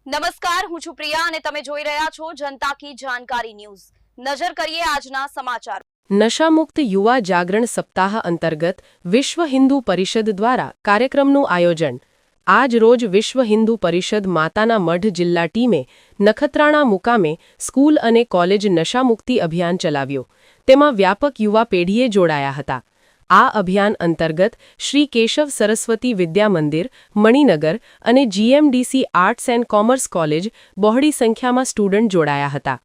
નમસ્કાર, હું છું પ્રિયા અને તમે જોઈ રહ્યા છો જનતા કી જાણકારી ન્યૂઝ। નજર કરીએ આજના સમાચાર। નશામુક્ત યુવા જાગરણ સપ્તાહ અંતર્ગત વિશ્વ હિન્દુ પરિષદ દ્વારા કાર્યક્રમનું આયોજન। આજ રોજ વિશ્વ હિન્દુ પરિષદ માતાના મઢ જિલ્લા ટીમે નખત્રાણા મુકામે સ્કૂલ અને કોલેજ નશામુક્તિ અભિયાન ચલાવ્યું। તેમાં વ્યાપક યુવા પેઢીએ જોડાયા હતા। આ અભિયાન અંતર્ગત શ્રી કેશવ સરસ્વતી વિદ્યા મંદિર, મણિનગર અને GMDC arts and commerce college બહોળી સંખ્યામાં સ્ટુડન્ટ જોડાયા હતા।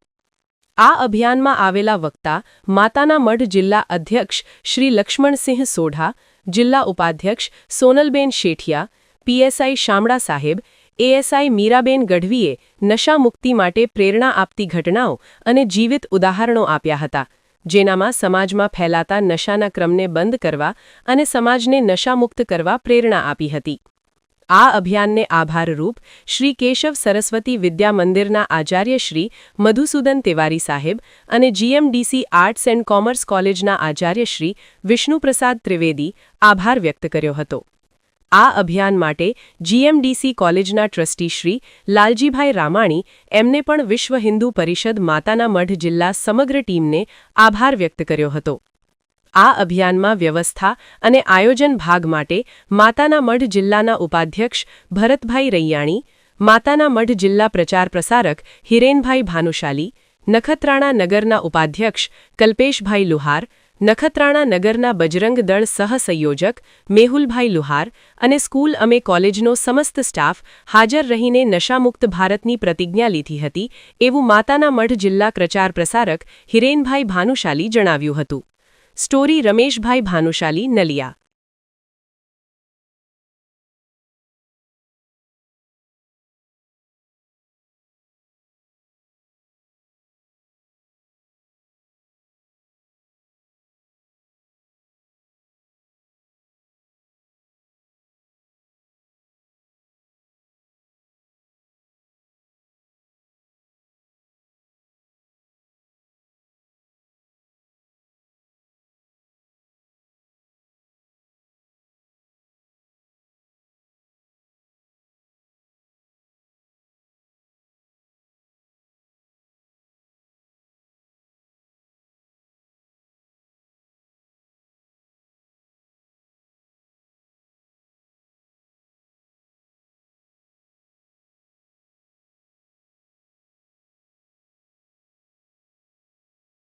આ અભિયાનમાં આવેલા વક્તા માતાના મઢ જિલ્લા અધ્યક્ષ શ્રી લક્ષ્મણસિંહ સોઢા, જિલ્લા ઉપાધ્યક્ષ સોનલબેન શેઠિયા, પીએસઆઈ શામળા સાહેબ, એએસઆઈ મીરાબેન ગઢવીએ નશામુક્તિ માટે પ્રેરણા આપતી ઘટનાઓ અને જીવિત ઉદાહરણો આપ્યા હતા, જેનામાં સમાજમાં ફેલાતા નશાના ક્રમને બંધ કરવા અને સમાજને નશામુક્ત કરવા પ્રેરણા આપી હતી। આ અભિયાનને આભારરૂપ શ્રી કેશવ સરસ્વતી વિદ્યા મંદિરના આચાર્ય શ્રી મધુસૂદન તિવારી સાહેબ અને જીએમડીસી આર્ટ્સ એન્ડ કોમર્સ કોલેજના આચાર્ય શ્રી વિષ્ણુપ્રસાદ ત્રિવેદી આભાર વ્યક્ત કર્યો હતો। આ અભિયાન માટે જીએમડીસી કોલેજના ટ્રસ્ટી શ્રી લાલજીભાઈ રામાણી એમને પણ વિશ્વ હિન્દુ પરિષદ માતાના મઢ જિલ્લા સમગ્ર ટીમને આભાર વ્યક્ત કર્યો હતો। આ અભિયાનમાં વ્યવસ્થા અને આયોજન ભાગ માટે માતાના મઢ જિલ્લાના ઉપાધ્યક્ષ ભરતભાઈ રૈયાણી, માતાના મઢ જિલ્લા પ્રચાર પ્રસારક હિરેનભાઈ ભાનુશાલી, નખત્રાણા નગરના ઉપાધ્યક્ષ કલ્પેશભાઈ લુહાર, નખત્રાણા નગરના બજરંગ દળ સહસંયોજક મેહુલભાઈ લુહાર અને સ્કૂલ અમે કોલેજનો સમસ્ત સ્ટાફ હાજર રહીને નશામુક્ત ભારતની પ્રતિજ્ઞા લીધી હતી, એવું માતાના મઢ જિલ્લા પ્રચાર પ્રસારક હિરેનભાઈ ભાનુશાલી જણાવ્યું હતું। સ્ટોરી રમેશભાઈ ભાનુશાલી, નલિયા।